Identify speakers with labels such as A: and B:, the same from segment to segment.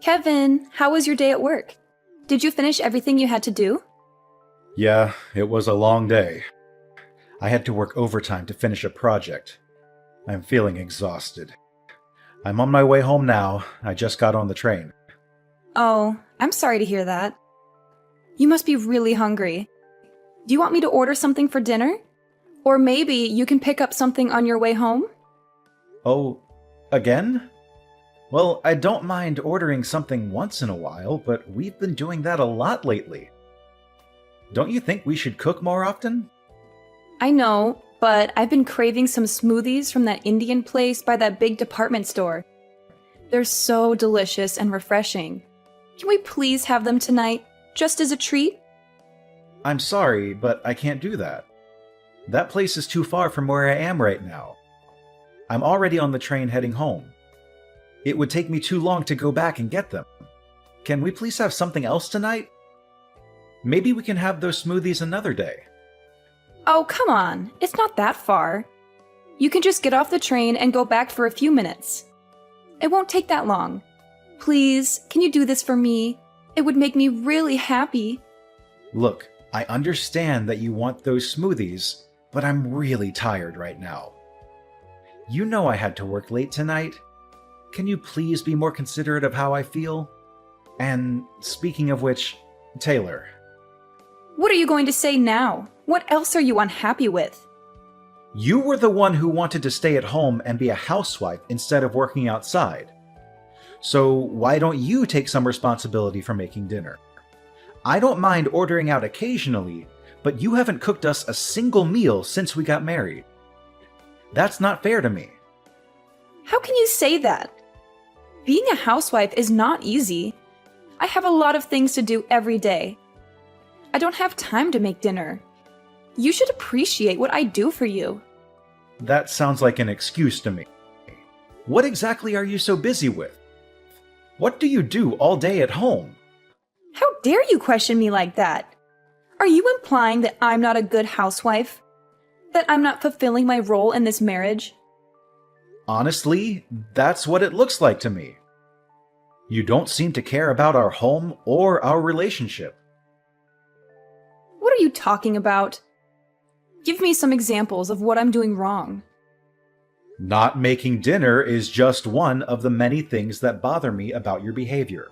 A: Kevin, how was your day at work? Did you finish everything you had to do?
B: Yeah, it was a long day. I had to work overtime to finish a project. I'm feeling exhausted. I'm on my way home now. I just got on the train.
A: Oh, I'm sorry to hear that. You must be really hungry. Do you want me to order something for dinner? Or maybe you can pick up something on your way home?
B: Oh, again? Well, I don't mind ordering something once in a while, but we've been doing that a lot lately. Don't you think we should cook more often?
A: I know, but I've been craving some smoothies from that Indian place by that big department store. They're so delicious and refreshing. Can we please have them tonight, just as a treat?
B: I'm sorry, but I can't do that. That place is too far from where I am right now. I'm already on the train heading home. It would take me too long to go back and get them. Can we please have something else tonight? Maybe we can have those smoothies another day.
A: Oh, come on. It's not that far. You can just get off the train and go back for a few minutes. It won't take that long. Please, can you do this for me? It would make me really happy.
B: Look, I understand that you want those smoothies, but I'm really tired right now. You know I had to work late tonight. Can you please be more considerate of how I feel? And speaking of which, Taylor.
A: What are you going to say now? What else are you unhappy with?
B: You were the one who wanted to stay at home and be a housewife instead of working outside. So why don't you take some responsibility for making dinner? I don't mind ordering out occasionally, but you haven't cooked us a single meal since we got married. That's not fair to me.
A: How can you say that? Being a housewife is not easy. I have a lot of things to do every day. I don't have time to make dinner. You should appreciate what I do for you.
B: That sounds like an excuse to me. What exactly are you so busy with? What do you do all day at home?
A: How dare you question me like that? Are you implying that I'm not a good housewife? That I'm not fulfilling my role in this marriage?
B: Honestly, that's what it looks like to me. You don't seem to care about our home or our relationship.
A: What are you talking about? Give me some examples of what I'm doing wrong.
B: Not making dinner is just one of the many things that bother me about your behavior.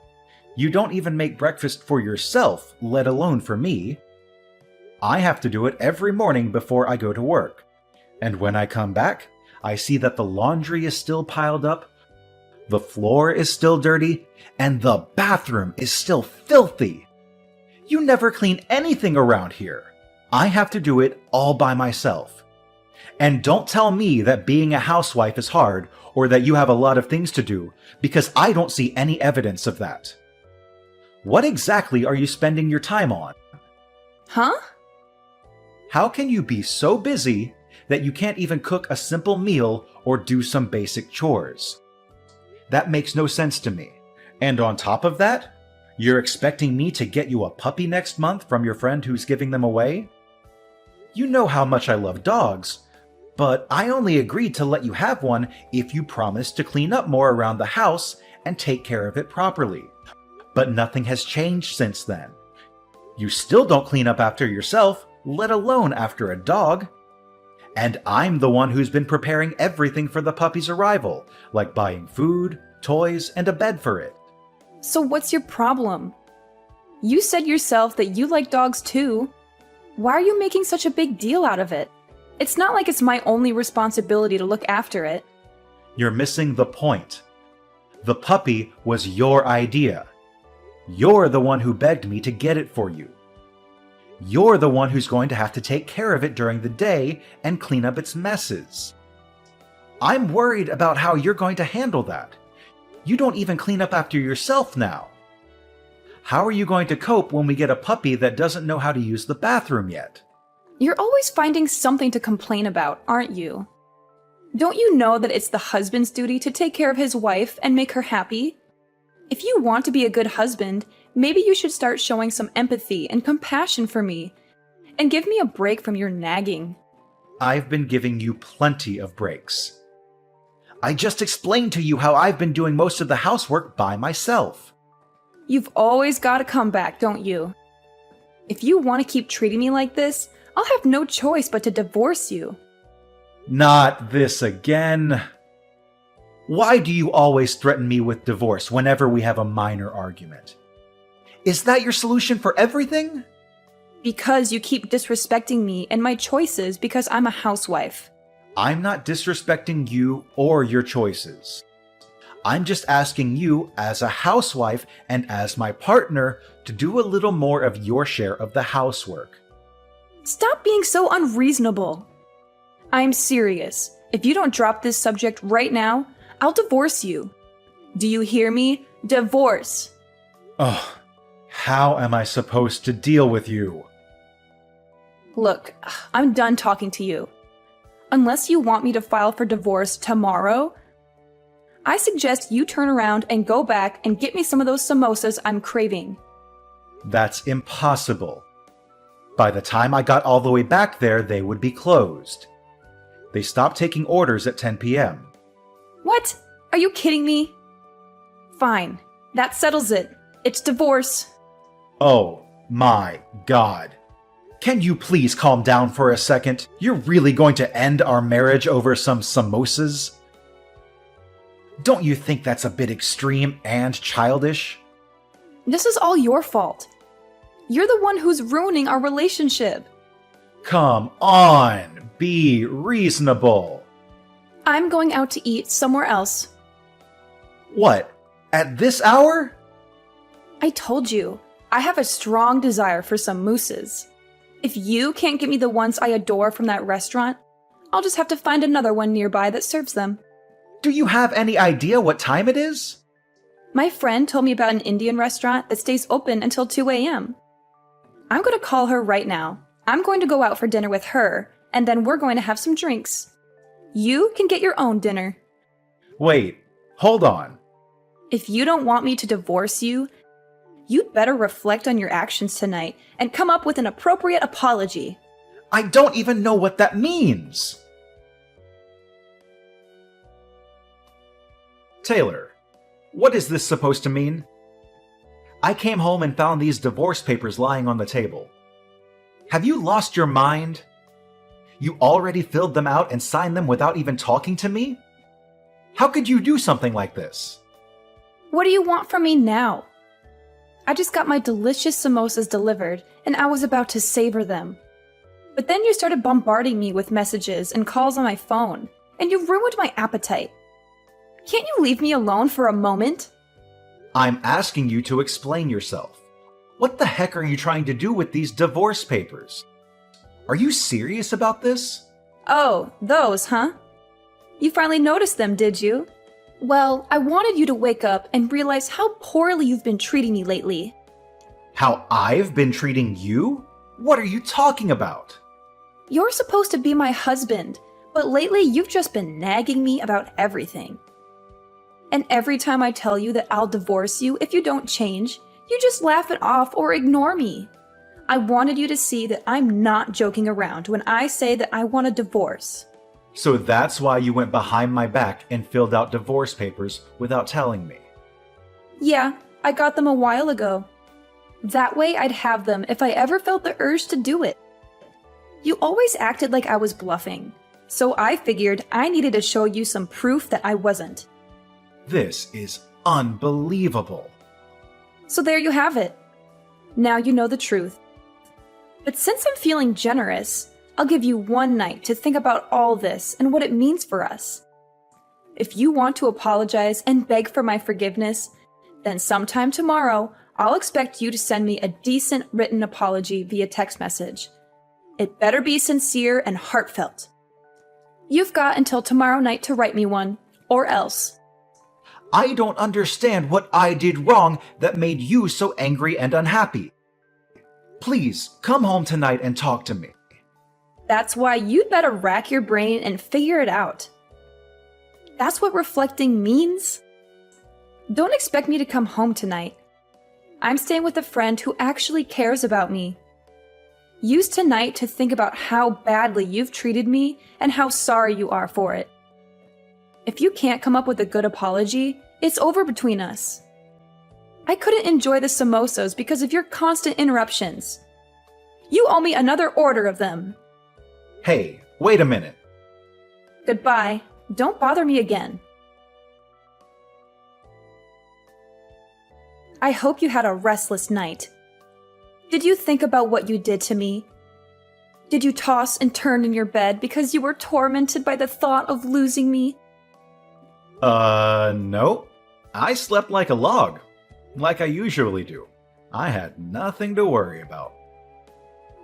B: You don't even make breakfast for yourself, let alone for me. I have to do it every morning before I go to work. And when I come back, I see that the laundry is still piled up, the floor is still dirty, and the bathroom is still filthy. You never clean anything around here. I have to do it all by myself. And don't tell me that being a housewife is hard or that you have a lot of things to do, because I don't see any evidence of that. What exactly are you spending your time on?
A: Huh?
B: How can you be so busy that you can't even cook a simple meal or do some basic chores? That makes no sense to me. And on top of that, you're expecting me to get you a puppy next month from your friend who's giving them away? You know how much I love dogs, but I only agreed to let you have one if you promised to clean up more around the house and take care of it properly. But nothing has changed since then. You still don't clean up after yourself, let alone after a dog. And I'm the one who's been preparing everything for the puppy's arrival, like buying food, toys, and a bed for it.
A: So what's your problem? You said yourself that you like dogs too. Why are you making such a big deal out of it? It's not like it's my only responsibility to look after it.
B: You're missing the point. The puppy was your idea. You're the one who begged me to get it for you. You're the one who's going to have to take care of it during the day and clean up its messes. I'm worried about how you're going to handle that. You don't even clean up after yourself now. How are you going to cope when we get a puppy that doesn't know how to use the bathroom yet?
A: You're always finding something to complain about, aren't you? Don't you know that it's the husband's duty to take care of his wife and make her happy? If you want to be a good husband, maybe you should start showing some empathy and compassion for me, and give me a break from your nagging.
B: I've been giving you plenty of breaks. I just explained to you how I've been doing most of the housework by myself.
A: You've always got a comeback, don't you? If you want to keep treating me like this, I'll have no choice but to divorce you.
B: Not this again. Why do you always threaten me with divorce whenever we have a minor argument? Is that your solution for everything?
A: Because you keep disrespecting me and my choices because I'm a housewife.
B: I'm not disrespecting you or your choices. I'm just asking you, as a housewife and as my partner, to do a little more of your share of the housework.
A: Stop being so unreasonable. I'm serious. If you don't drop this subject right now, I'll divorce you. Do you hear me? Divorce.
B: Ugh, how am I supposed to deal with you?
A: Look, I'm done talking to you. Unless you want me to file for divorce tomorrow, I suggest you turn around and go back and get me some of those samosas I'm craving.
B: That's impossible. By the time I got all the way back there, they would be closed. They stopped taking orders at 10 p.m.
A: What? Are you kidding me? Fine. That settles it. It's divorce.
B: Oh my God. Can you please calm down for a second? You're really going to end our marriage over some samosas? Don't you think that's a bit extreme and childish?
A: This is all your fault. You're the one who's ruining our relationship.
B: Come on, be reasonable.
A: I'm going out to eat somewhere else.
B: What? At this hour?
A: I told you, I have a strong desire for some mousses. If you can't get me the ones I adore from that restaurant, I'll just have to find another one nearby that serves them.
B: Do you have any idea what time it is?
A: My friend told me about an Indian restaurant that stays open until 2 a.m. I'm going to call her right now. I'm going to go out for dinner with her, and then we're going to have some drinks. You can get your own dinner.
B: Wait, hold on.
A: If you don't want me to divorce you, you'd better reflect on your actions tonight and come up with an appropriate apology.
B: I don't even know what that means. Taylor, what is this supposed to mean? I came home and found these divorce papers lying on the table. Have you lost your mind? You already filled them out and signed them without even talking to me? How could you do something like this?
A: What do you want from me now? I just got my delicious samosas delivered, and I was about to savor them. But then you started bombarding me with messages and calls on my phone, and you ruined my appetite. Can't you leave me alone for a moment?
B: I'm asking you to explain yourself. What the heck are you trying to do with these divorce papers? Are you serious about this?
A: Oh, those, huh? You finally noticed them, did you? Well, I wanted you to wake up and realize how poorly you've been treating me lately.
B: How I've been treating you? What are you talking about?
A: You're supposed to be my husband, but lately you've just been nagging me about everything. And every time I tell you that I'll divorce you if you don't change, you just laugh it off or ignore me. I wanted you to see that I'm not joking around when I say that I want a divorce.
B: So that's why you went behind my back and filled out divorce papers without telling me.
A: Yeah, I got them a while ago. That way I'd have them if I ever felt the urge to do it. You always acted like I was bluffing, so I figured I needed to show you some proof that I wasn't.
B: This is unbelievable.
A: So there you have it. Now you know the truth. But since I'm feeling generous, I'll give you one night to think about all this and what it means for us. If you want to apologize and beg for my forgiveness, then sometime tomorrow, I'll expect you to send me a decent written apology via text message. It better be sincere and heartfelt. You've got until tomorrow night to write me one, or else.
B: I don't understand what I did wrong that made you so angry and unhappy. Please, come home tonight and talk to me.
A: That's why you'd better rack your brain and figure it out. That's what reflecting means. Don't expect me to come home tonight. I'm staying with a friend who actually cares about me. Use tonight to think about how badly you've treated me and how sorry you are for it. If you can't come up with a good apology, it's over between us. I couldn't enjoy the samosas because of your constant interruptions. You owe me another order of them.
B: Hey, wait a minute.
A: Goodbye. Don't bother me again. I hope you had a restless night. Did you think about what you did to me? Did you toss and turn in your bed because you were tormented by the thought of losing me?
B: No. I slept like a log, like I usually do. I had nothing to worry about.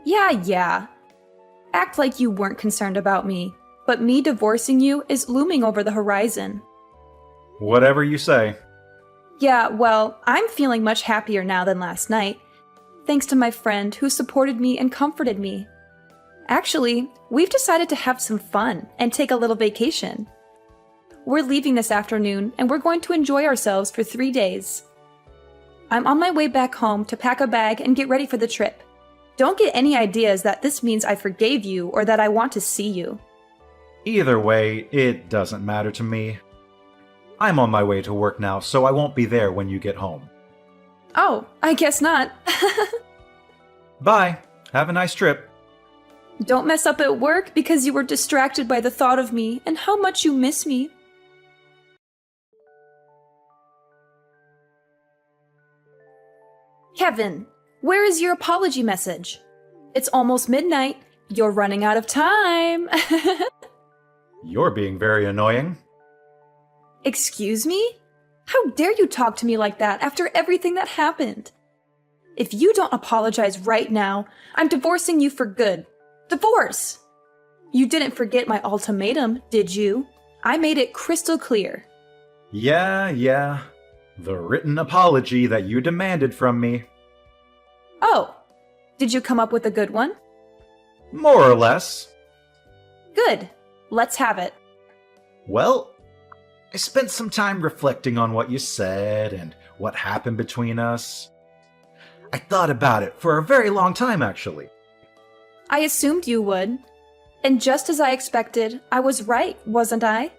A: Yeah. Act like you weren't concerned about me, but me divorcing you is looming over the horizon.
B: Whatever you say.
A: Yeah, well, I'm feeling much happier now than last night, thanks to my friend who supported me and comforted me. Actually, we've decided to have some fun and take a little vacation. We're leaving this afternoon and we're going to enjoy ourselves for 3 days. I'm on my way back home to pack a bag and get ready for the trip. Don't get any ideas that this means I forgave you or that I want to see you.
B: Either way, it doesn't matter to me. I'm on my way to work now, so I won't be there when you get home.
A: Oh, I guess not.
B: Bye. Have a nice trip.
A: Don't mess up at work because you were distracted by the thought of me and how much you miss me. Kevin, where is your apology message? It's almost midnight. You're running out of time.
B: You're being very annoying.
A: Excuse me? How dare you talk to me like that after everything that happened? If you don't apologize right now, I'm divorcing you for good. Divorce! You didn't forget my ultimatum, did you? I made it crystal clear.
B: Yeah. The written apology that you demanded from me.
A: Oh, did you come up with a good one?
B: More or less.
A: Good. Let's have it.
B: Well, I spent some time reflecting on what you said and what happened between us. I thought about it for a very long time, actually.
A: I assumed you would. And just as I expected, I was right, wasn't I?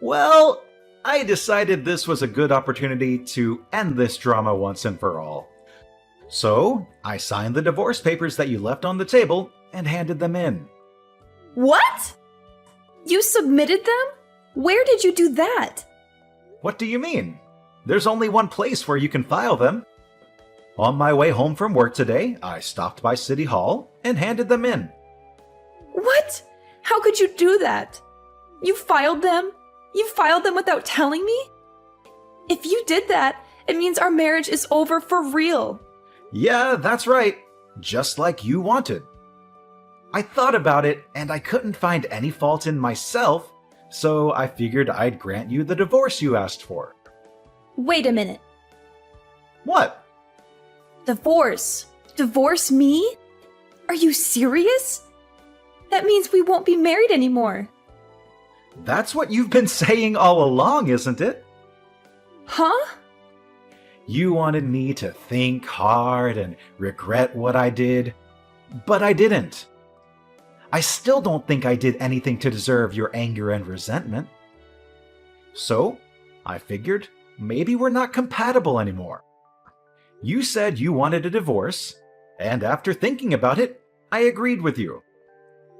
B: Well, I decided this was a good opportunity to end this drama once and for all. So, I signed the divorce papers that you left on the table and handed them in.
A: What? You submitted them? Where did you do that?
B: What do you mean? There's only one place where you can file them. On my way home from work today, I stopped by City Hall and handed them in.
A: What? How could you do that? You filed them? You filed them without telling me? If you did that, it means our marriage is over for real.
B: Yeah, that's right. Just like you wanted. I thought about it and I couldn't find any fault in myself, so I figured I'd grant you the divorce you asked for.
A: Wait a minute.
B: What?
A: Divorce? Divorce me? Are you serious? That means we won't be married anymore.
B: That's what you've been saying all along, isn't it?
A: Huh?
B: You wanted me to think hard and regret what I did, but I didn't. I still don't think I did anything to deserve your anger and resentment. So, I figured maybe we're not compatible anymore. You said you wanted a divorce, and after thinking about it, I agreed with you.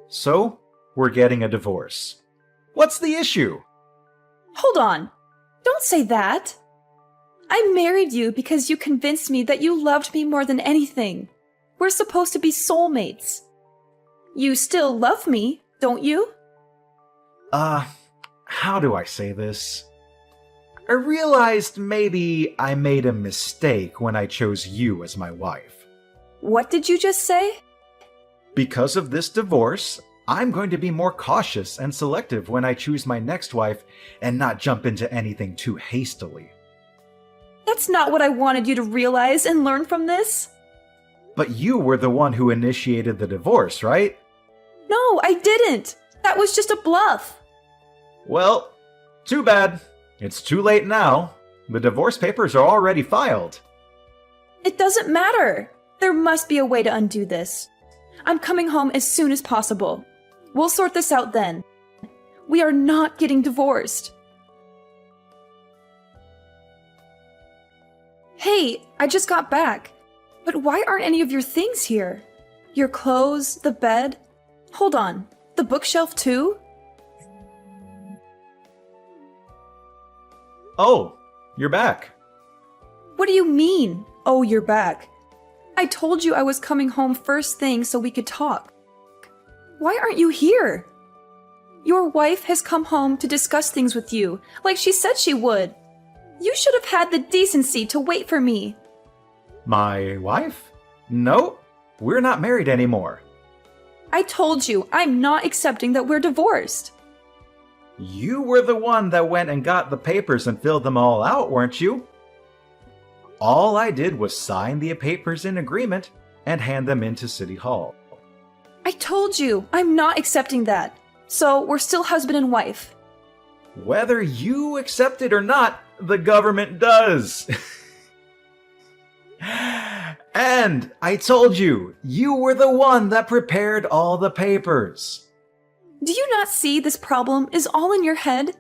B: So, we're getting a divorce. What's the issue?
A: Hold on. Don't say that. I married you because you convinced me that you loved me more than anything. We're supposed to be soulmates. You still love me, don't you?
B: How do I say this? I realized maybe I made a mistake when I chose you as my wife.
A: What did you just say?
B: Because of this divorce, I'm going to be more cautious and selective when I choose my next wife and not jump into anything too hastily.
A: That's not what I wanted you to realize and learn from this.
B: But you were the one who initiated the divorce, right?
A: No, I didn't. That was just a bluff.
B: Well, too bad. It's too late now. The divorce papers are already filed.
A: It doesn't matter. There must be a way to undo this. I'm coming home as soon as possible. We'll sort this out then. We are not getting divorced. Hey, I just got back. But why aren't any of your things here? Your clothes, the bed. Hold on, the bookshelf too?
B: Oh, you're back.
A: What do you mean, oh, you're back? I told you I was coming home first thing so we could talk. Why aren't you here? Your wife has come home to discuss things with you, like she said she would. You should have had the decency to wait for me.
B: My wife? No, we're not married anymore.
A: I told you, I'm not accepting that we're divorced.
B: You were the one that went and got the papers and filled them all out, weren't you? All I did was sign the papers in agreement and hand them into City Hall.
A: I told you, I'm not accepting that. So we're still husband and wife.
B: Whether you accept it or not, the government does. And I told you, you were the one that prepared all the papers.
A: Do you not see this problem is all in your head?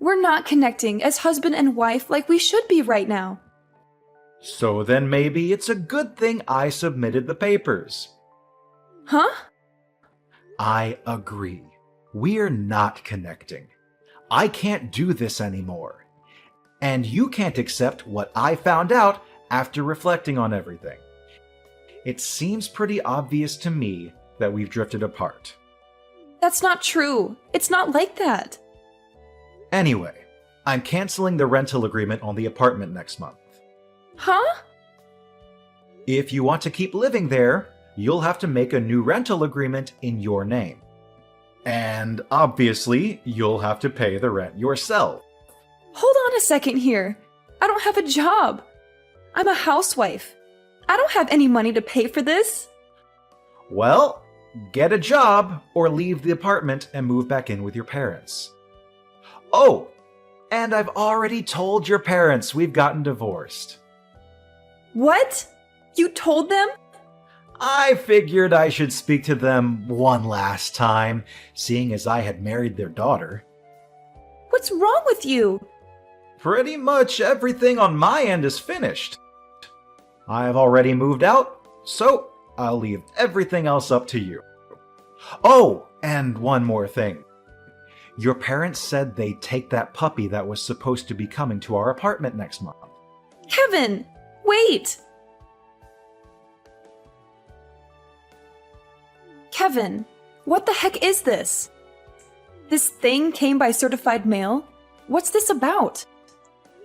A: We're not connecting as husband and wife like we should be right now.
B: So then maybe it's a good thing I submitted the papers.
A: Huh?
B: I agree. We're not connecting. I can't do this anymore. And you can't accept what I found out after reflecting on everything. It seems pretty obvious to me that we've drifted apart.
A: That's not true. It's not like that.
B: Anyway, I'm canceling the rental agreement on the apartment next month.
A: Huh?
B: If you want to keep living there, you'll have to make a new rental agreement in your name. And obviously, you'll have to pay the rent yourself.
A: Hold on a second here. I don't have a job. I'm a housewife. I don't have any money to pay for this.
B: Well, get a job or leave the apartment and move back in with your parents. Oh, and I've already told your parents we've gotten divorced.
A: What? You told them?
B: I figured I should speak to them one last time, seeing as I had married their daughter.
A: What's wrong with you?
B: Pretty much everything on my end is finished. I've already moved out, so I'll leave everything else up to you. Oh, and one more thing. Your parents said they'd take that puppy that was supposed to be coming to our apartment next month.
A: Kevin, wait! Kevin, what the heck is this? This thing came by certified mail? What's this about?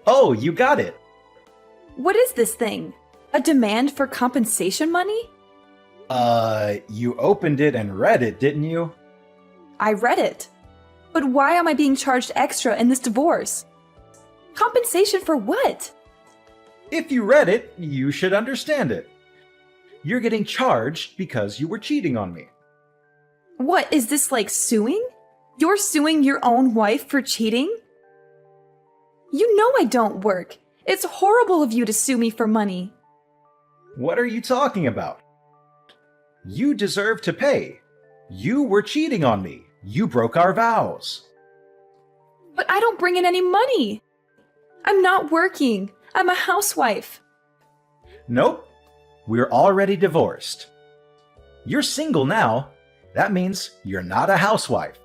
B: Oh, you got it.
A: What is this thing? A demand for compensation money?
B: You opened it and read it, didn't you?
A: I read it. But why am I being charged extra in this divorce? Compensation for what?
B: If you read it, you should understand it. You're getting charged because you were cheating on me.
A: What, is this like suing? You're suing your own wife for cheating? You know I don't work. It's horrible of you to sue me for money.
B: What are you talking about? You deserve to pay. You were cheating on me. You broke our vows.
A: But I don't bring in any money. I'm not working. I'm a housewife.
B: Nope. We're already divorced. You're single now. That means you're not a housewife.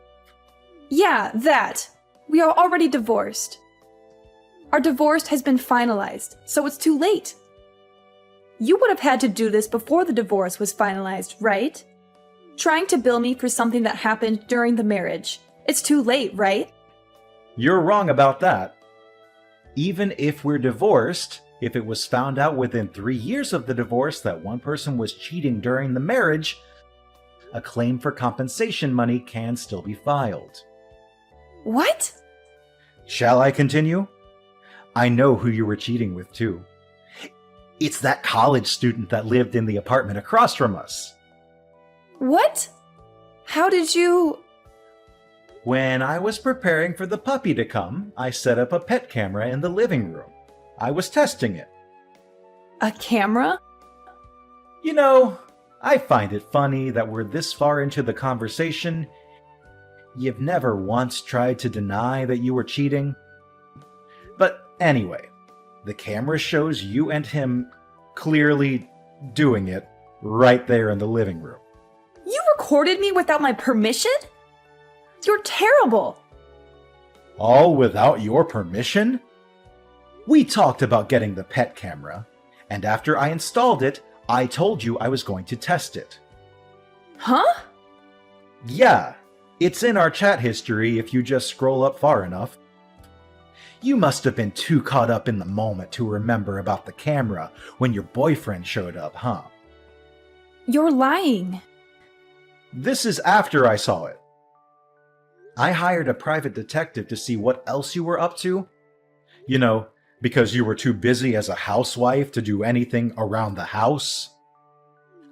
A: Yeah, that. We are already divorced. Our divorce has been finalized, so it's too late. You would have had to do this before the divorce was finalized, right? Trying to bill me for something that happened during the marriage. It's too late, right?
B: You're wrong about that. Even if we're divorced, if it was found out within 3 years of the divorce that one person was cheating during the marriage, a claim for compensation money can still be filed.
A: What?
B: Shall I continue? I know who you were cheating with, too. It's that college student that lived in the apartment across from us.
A: What? How did you...
B: When I was preparing for the puppy to come, I set up a pet camera in the living room. I was testing it.
A: A camera?
B: You know, I find it funny that we're this far into the conversation. You've never once tried to deny that you were cheating. But anyway, the camera shows you and him clearly doing it right there in the living room.
A: You recorded me without my permission? You're terrible!
B: All without your permission? We talked about getting the pet camera, and after I installed it, I told you I was going to test it.
A: Huh?
B: Yeah, it's in our chat history if you just scroll up far enough. You must have been too caught up in the moment to remember about the camera when your boyfriend showed up, huh?
A: You're lying.
B: This is after I saw it. I hired a private detective to see what else you were up to. You know, because you were too busy as a housewife to do anything around the house.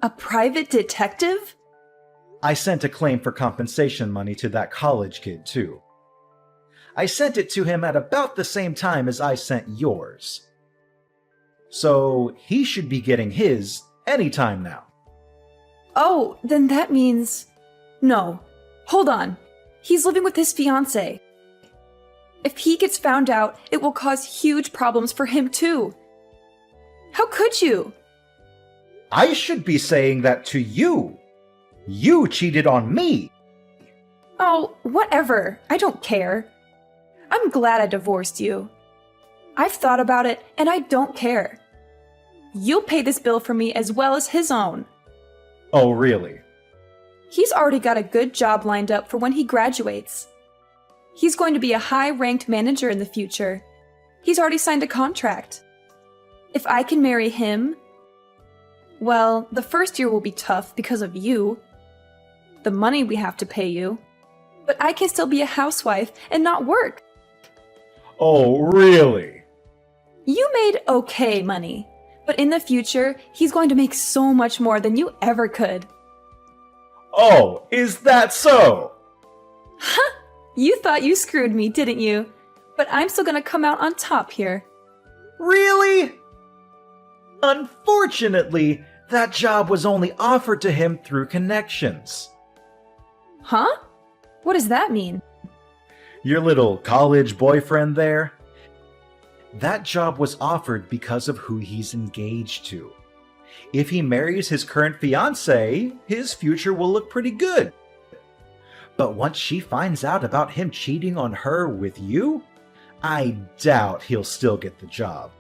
A: A private detective?
B: I sent a claim for compensation money to that college kid, too. I sent it to him at about the same time as I sent yours. So he should be getting his anytime now.
A: Oh, then that means... No. Hold on. He's living with his fiancée. If he gets found out, it will cause huge problems for him too. How could you?
B: I should be saying that to you. You cheated on me.
A: Oh, whatever. I don't care. I'm glad I divorced you. I've thought about it, and I don't care. You'll pay this bill for me as well as his own.
B: Oh, really?
A: He's already got a good job lined up for when he graduates. He's going to be a high-ranked manager in the future. He's already signed a contract. If I can marry him... Well, the first year will be tough because of you. The money we have to pay you. But I can still be a housewife and not work.
B: Oh, really?
A: You made okay money. But in the future, he's going to make so much more than you ever could.
B: Oh, is that so?
A: Huh! You thought you screwed me, didn't you? But I'm still gonna come out on top here.
B: Really? Unfortunately, that job was only offered to him through connections.
A: Huh? What does that mean?
B: Your little college boyfriend there? That job was offered because of who he's engaged to. If he marries his current fiancée, his future will look pretty good. But once she finds out about him cheating on her with you, I doubt he'll still get the job.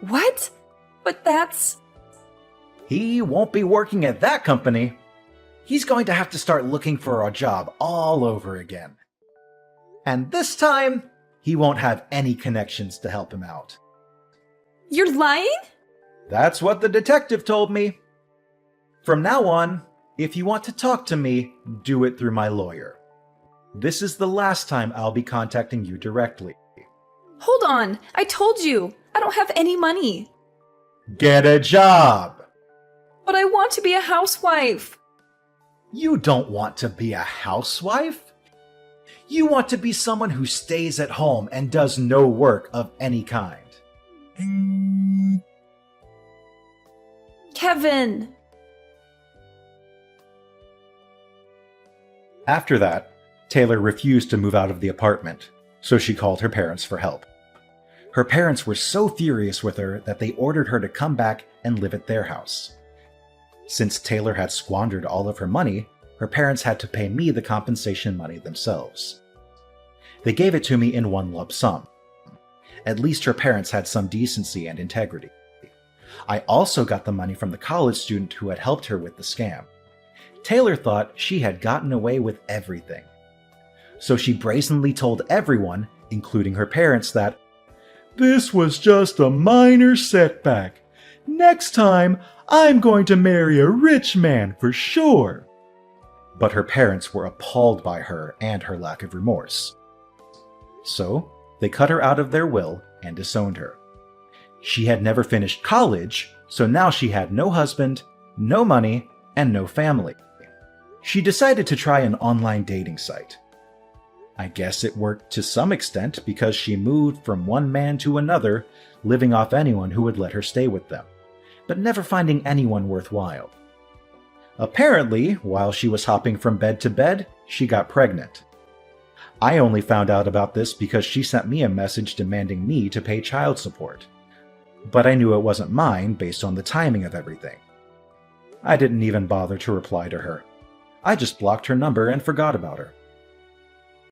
A: What? But that's...
B: He won't be working at that company. He's going to have to start looking for a job all over again. And this time, he won't have any connections to help him out.
A: You're lying?
B: That's what the detective told me. From now on, if you want to talk to me, do it through my lawyer. This is the last time I'll be contacting you directly.
A: Hold on, I told you, I don't have any money.
B: Get a job!
A: But I want to be a housewife.
B: You don't want to be a housewife? You want to be someone who stays at home and does no work of any kind.
A: Kevin!
B: After that, Taylor refused to move out of the apartment, so she called her parents for help. Her parents were so furious with her that they ordered her to come back and live at their house. Since Taylor had squandered all of her money, her parents had to pay me the compensation money themselves. They gave it to me in one lump sum. At least her parents had some decency and integrity. I also got the money from the college student who had helped her with the scam. Taylor thought she had gotten away with everything. So she brazenly told everyone, including her parents, that this was just a minor setback. Next time, I'm going to marry a rich man for sure. But her parents were appalled by her and her lack of remorse. So, they cut her out of their will and disowned her. She had never finished college, so now she had no husband, no money, and no family. She decided to try an online dating site. I guess it worked to some extent because she moved from one man to another, living off anyone who would let her stay with them, but never finding anyone worthwhile. Apparently, while she was hopping from bed to bed, she got pregnant. I only found out about this because she sent me a message demanding me to pay child support. But I knew it wasn't mine based on the timing of everything. I didn't even bother to reply to her. I just blocked her number and forgot about her.